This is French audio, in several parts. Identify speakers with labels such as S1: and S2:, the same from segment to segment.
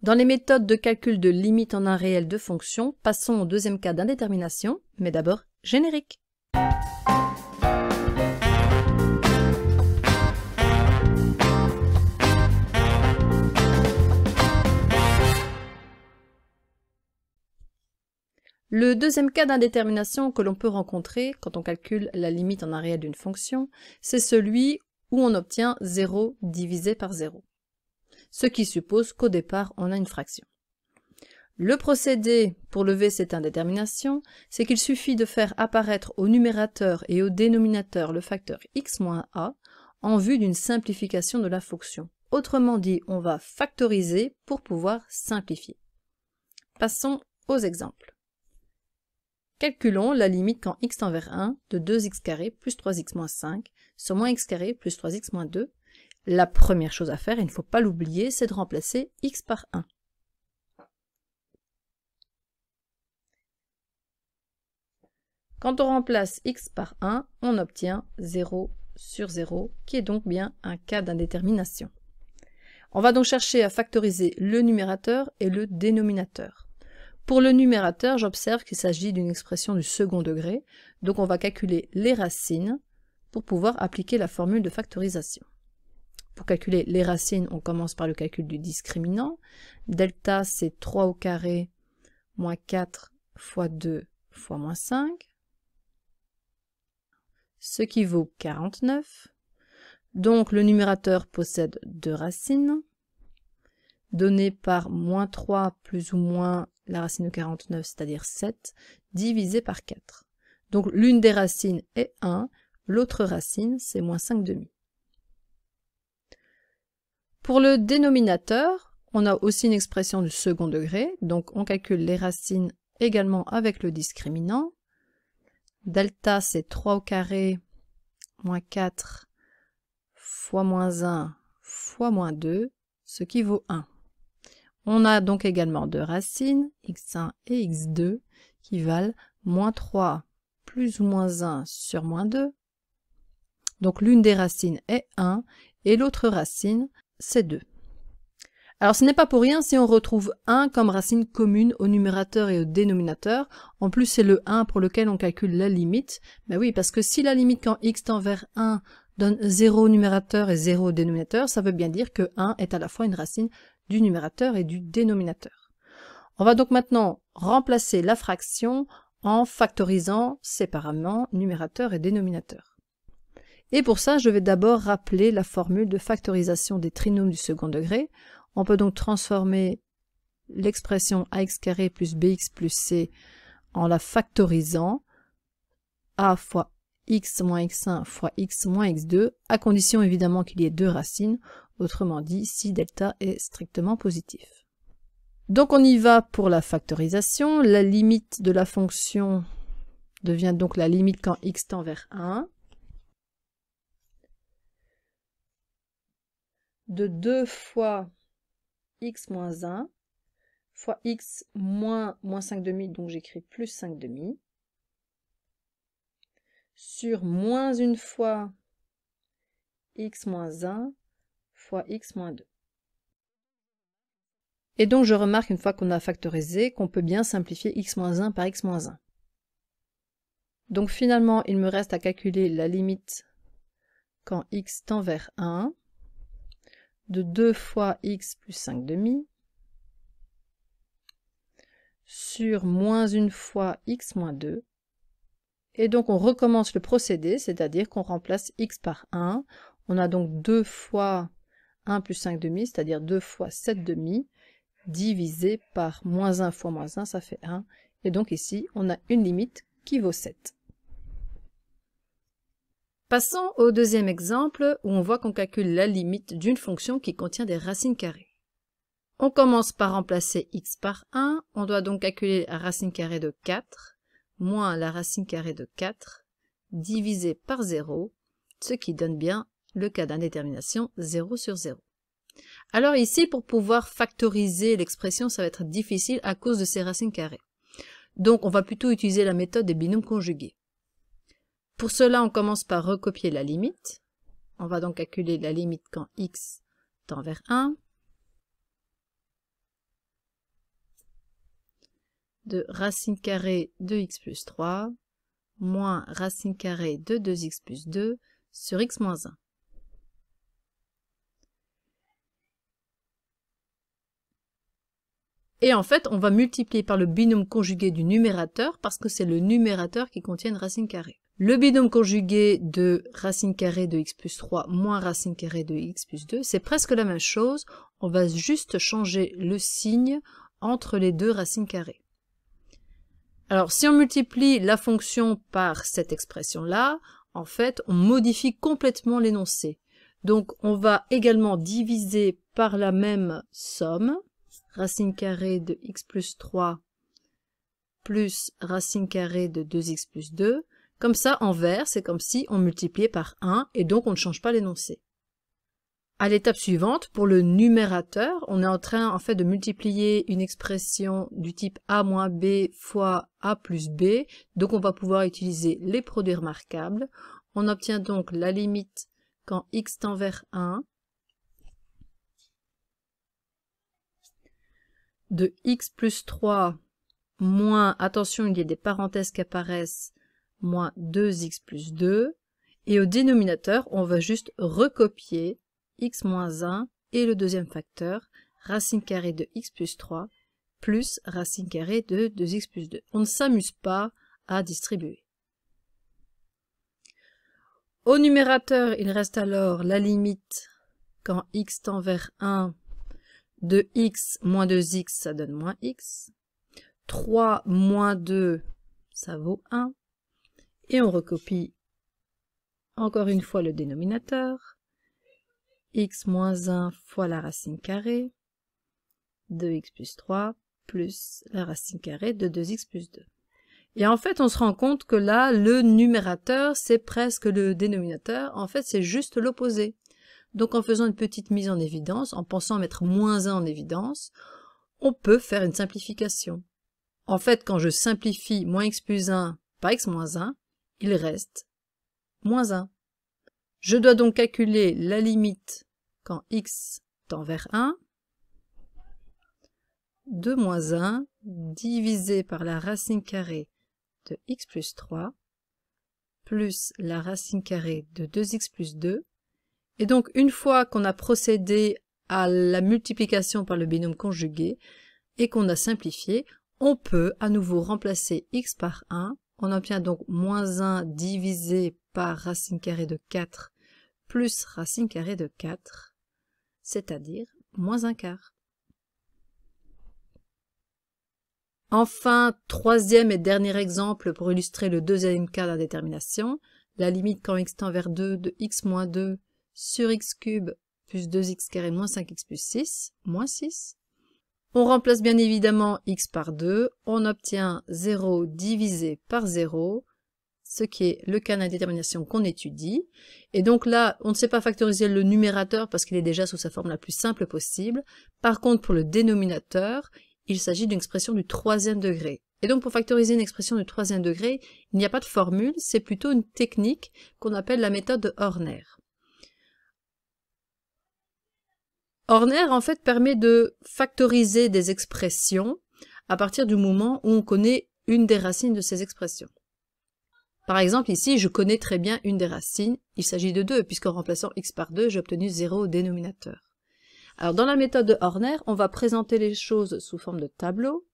S1: Dans les méthodes de calcul de limite en un réel de fonctions, passons au deuxième cas d'indétermination, mais d'abord générique. Le deuxième cas d'indétermination que l'on peut rencontrer quand on calcule la limite en un réel d'une fonction, c'est celui où on obtient 0 divisé par 0, ce qui suppose qu'au départ on a une fraction. Le procédé pour lever cette indétermination, c'est qu'il suffit de faire apparaître au numérateur et au dénominateur le facteur x moins a en vue d'une simplification de la fonction. Autrement dit, on va factoriser pour pouvoir simplifier. Passons aux exemples. Calculons la limite quand x tend vers 1 de 2x carré plus 3x moins 5 sur moins x carré plus 3x moins 2. La première chose à faire, il ne faut pas l'oublier, c'est de remplacer x par 1. Quand on remplace x par 1, on obtient 0 sur 0, qui est donc bien un cas d'indétermination. On va donc chercher à factoriser le numérateur et le dénominateur. Pour le numérateur, j'observe qu'il s'agit d'une expression du second degré, donc on va calculer les racines pour pouvoir appliquer la formule de factorisation. Pour calculer les racines, on commence par le calcul du discriminant. Delta, c'est 3 au carré moins 4 fois 2 fois moins 5, ce qui vaut 49. Donc le numérateur possède deux racines, données par moins 3 plus ou moins la racine de 49, c'est-à-dire 7, divisé par 4. Donc l'une des racines est 1, l'autre racine c'est moins 5 demi. Pour le dénominateur, on a aussi une expression du second degré, donc on calcule les racines également avec le discriminant. Delta c'est 3 au carré moins 4 fois moins 1 fois moins 2, ce qui vaut 1. On a donc également deux racines, x1 et x2, qui valent moins 3 plus ou moins 1 sur moins 2. Donc l'une des racines est 1 et l'autre racine, c'est 2. Alors ce n'est pas pour rien si on retrouve 1 comme racine commune au numérateur et au dénominateur. En plus, c'est le 1 pour lequel on calcule la limite. Ben oui, parce que si la limite quand x tend vers 1 donne 0 au numérateur et 0 au dénominateur, ça veut bien dire que 1 est à la fois une racine du numérateur et du dénominateur. On va donc maintenant remplacer la fraction en factorisant séparément numérateur et dénominateur. Et pour ça, je vais d'abord rappeler la formule de factorisation des trinômes du second degré. On peut donc transformer l'expression ax carré plus bx plus c en la factorisant a fois x moins x1 fois x moins x2, à condition évidemment qu'il y ait deux racines, autrement dit si delta est strictement positif. Donc on y va pour la factorisation. La limite de la fonction devient donc la limite quand x tend vers 1 de 2 fois x moins 1 fois x moins 5 demi, donc j'écris plus 5 demi, sur moins une fois x moins 1 fois x moins 2. Et donc je remarque une fois qu'on a factorisé qu'on peut bien simplifier x moins 1 par x moins 1. Donc finalement il me reste à calculer la limite quand x tend vers 1 de 2 fois x plus 5 demi sur moins une fois x moins 2. Et donc on recommence le procédé, c'est-à-dire qu'on remplace x par 1. On a donc 2 fois 1 plus 5 demi, c'est-à-dire 2 fois 7 demi, divisé par moins 1 fois moins 1, ça fait 1. Et donc ici, on a une limite qui vaut 7. Passons au deuxième exemple où on voit qu'on calcule la limite d'une fonction qui contient des racines carrées. On commence par remplacer x par 1. On doit donc calculer la racine carrée de 4 moins la racine carrée de 4 divisé par 0, ce qui donne bien le cas d'indétermination 0 sur 0. Alors ici, pour pouvoir factoriser l'expression, ça va être difficile à cause de ces racines carrées. Donc on va plutôt utiliser la méthode des binômes conjugués. Pour cela, on commence par recopier la limite. On va donc calculer la limite quand x tend vers 1. de racine carrée de x plus 3 moins racine carrée de 2x plus 2 sur x moins 1. Et en fait, on va multiplier par le binôme conjugué du numérateur parce que c'est le numérateur qui contient une racine carrée. Le binôme conjugué de racine carrée de x plus 3 moins racine carrée de x plus 2, c'est presque la même chose. On va juste changer le signe entre les deux racines carrées. Alors, si on multiplie la fonction par cette expression-là, en fait, on modifie complètement l'énoncé. Donc, on va également diviser par la même somme, racine carrée de x plus 3 plus racine carrée de 2x plus 2. Comme ça, en vert, c'est comme si on multipliait par 1 et donc on ne change pas l'énoncé. À l'étape suivante, pour le numérateur, on est en train en fait de multiplier une expression du type a moins b fois a plus b. Donc on va pouvoir utiliser les produits remarquables. On obtient donc la limite quand x tend vers 1 de x plus 3 moins, attention, il y a des parenthèses qui apparaissent, moins 2x plus 2. Et au dénominateur, on va juste recopier x moins 1 et le deuxième facteur, racine carrée de x plus 3 plus racine carrée de 2x plus 2. On ne s'amuse pas à distribuer. Au numérateur, il reste alors la limite quand x tend vers 1 de x moins 2x, ça donne moins x. 3 moins 2, ça vaut 1. Et on recopie encore une fois le dénominateur. X moins 1 fois la racine carrée de x plus 3 plus la racine carrée de 2x plus 2. Et en fait, on se rend compte que là, le numérateur, c'est presque le dénominateur. En fait, c'est juste l'opposé. Donc, en faisant une petite mise en évidence, en pensant mettre moins 1 en évidence, on peut faire une simplification. En fait, quand je simplifie moins x plus 1 par x moins 1, il reste moins 1. Je dois donc calculer la limite quand x tend vers 1 de moins 1 divisé par la racine carrée de x plus 3 plus la racine carrée de 2x plus 2. Et donc, une fois qu'on a procédé à la multiplication par le binôme conjugué et qu'on a simplifié, on peut à nouveau remplacer x par 1. On obtient donc moins 1 divisé par racine carrée de 4 plus racine carrée de 4, c'est-à-dire moins 1 quart. Enfin, troisième et dernier exemple pour illustrer le deuxième cas d'indétermination, la limite quand x tend vers 2 de x moins 2 sur x cube plus 2x carré moins 5x plus 6, moins 6. On remplace bien évidemment x par 2, on obtient 0 divisé par 0, ce qui est le cas d'indétermination qu'on étudie. Et donc là, on ne sait pas factoriser le numérateur parce qu'il est déjà sous sa forme la plus simple possible. Par contre, pour le dénominateur, il s'agit d'une expression du troisième degré. Et donc pour factoriser une expression du troisième degré, il n'y a pas de formule, c'est plutôt une technique qu'on appelle la méthode de Horner. Horner, en fait, permet de factoriser des expressions à partir du moment où on connaît une des racines de ces expressions. Par exemple, ici, je connais très bien une des racines. Il s'agit de 2, puisqu'en remplaçant x par 2, j'ai obtenu 0 au dénominateur. Alors, dans la méthode de Horner, on va présenter les choses sous forme de tableau.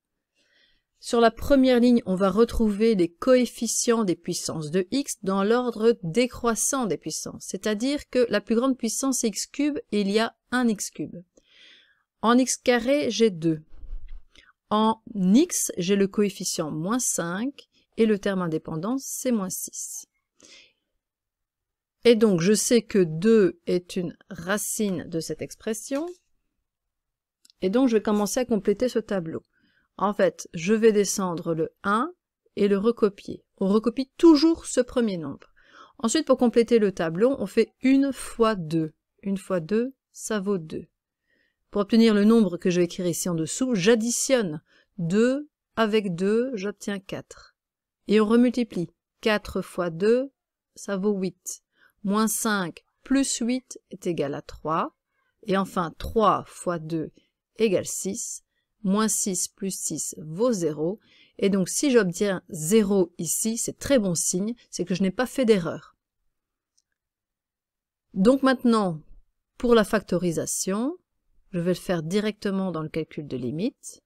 S1: Sur la première ligne, on va retrouver les coefficients des puissances de x dans l'ordre décroissant des puissances, c'est-à-dire que la plus grande puissance est x cube et il y a un x cube. En x carré, j'ai 2. En x, j'ai le coefficient moins 5 et le terme indépendant, c'est moins 6. Et donc, je sais que 2 est une racine de cette expression. Et donc, je vais commencer à compléter ce tableau. En fait, je vais descendre le 1 et le recopier. On recopie toujours ce premier nombre. Ensuite, pour compléter le tableau, on fait 1 fois 2. 1 fois 2, ça vaut 2. Pour obtenir le nombre que je vais écrire ici en dessous, j'additionne 2 avec 2, j'obtiens 4. Et on remultiplie. 4 fois 2, ça vaut 8. Moins 5 plus 8 est égal à 3. Et enfin, 3 fois 2 égale 6. Moins 6 plus 6 vaut 0. Et donc si j'obtiens 0 ici, c'est très bon signe, c'est que je n'ai pas fait d'erreur. Donc maintenant, pour la factorisation, je vais le faire directement dans le calcul de limite.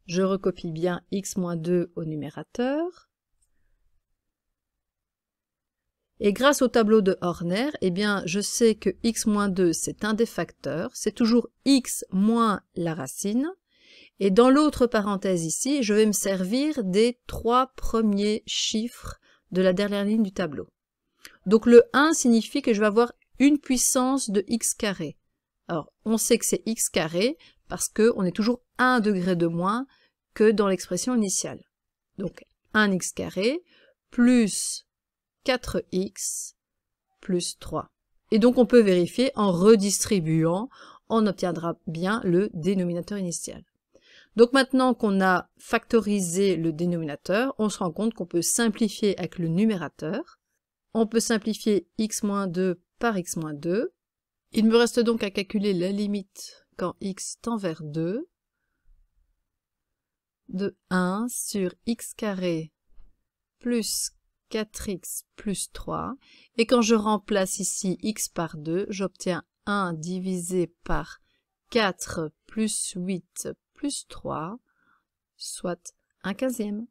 S1: Je recopie bien x-2 au numérateur. Et grâce au tableau de Horner, eh bien, je sais que x-2, c'est un des facteurs. C'est toujours x moins la racine. Et dans l'autre parenthèse ici, je vais me servir des 3 premiers chiffres de la dernière ligne du tableau. Donc le 1 signifie que je vais avoir une puissance de x carré. Alors, on sait que c'est x carré parce qu'on est toujours 1 degré de moins que dans l'expression initiale. Donc 1x carré plus 4x plus 3. Et donc on peut vérifier en redistribuant, on obtiendra bien le dénominateur initial. Donc maintenant qu'on a factorisé le dénominateur, on se rend compte qu'on peut simplifier avec le numérateur. On peut simplifier x-2 par x-2. Il me reste donc à calculer la limite quand x tend vers 2 de 1 sur x carré plus 4x plus 3. Et quand je remplace ici x par 2, j'obtiens 1 divisé par 4 plus 8 plus 3, soit 1/15.